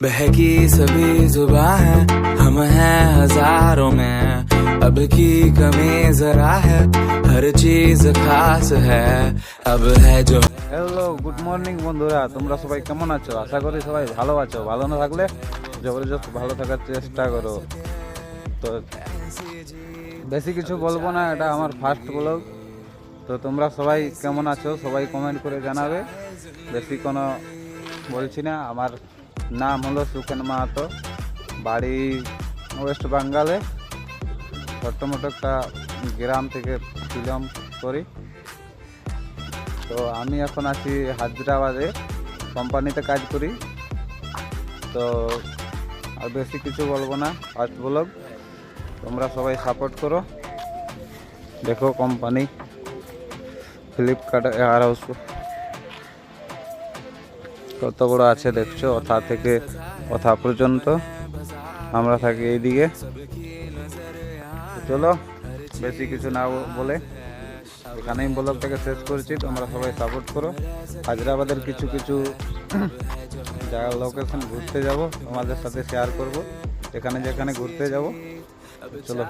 बहकी सभी जुबां है, हम हैं हजारों में, अब की कमी जरा है, हर चीज खास है, अब है जो। হ্যালো গুড মর্নিং বন্ধুরা, তোমরা সবাই কেমন আছো? আশা করি সবাই ভালো আছো। ভালো না থাকলে জবরদস্ত ভালো থাকার চেষ্টা করো। তো বেশি কিছু বলবো না, এটা আমার ফার্স্ট ব্লগ। তো তোমরা সবাই কেমন আছো সবাই কমেন্ট করে জানাবে। বেশি কোনো বলছি না। আমার নাম হলো সুখেন মাহাতো, বাড়ি ওয়েস্ট বেঙ্গলে, ছোট্ট মোটো একটা গ্রাম থেকে বিলং করি। তো আমি এখন আছি হায়দ্রাবাদে, কোম্পানিতে কাজ করি। তো আর বেশি কিছু বলবো না, ফার্স্ট ব্লগ। তোমরা সবাই সাপোর্ট করো। দেখো কোম্পানি ফ্লিপকার্ট এয়ার হাউস কত বড় আছে দেখছো, ওথা থেকে ওথা পর্যন্ত। আমরা থাকি এইদিকে। চলো বেশি কিছু না বলে এখানেই ব্লগটাকে শেষ করছি। তোমরা সবাই সাপোর্ট করো। হায়দ্রাবাদের কিছু কিছু জায়গার লোকেশন ঘুরতে যাব, তোমাদের সাথে শেয়ার করব, যেখানে যেখানে ঘুরতে যাব। চলো।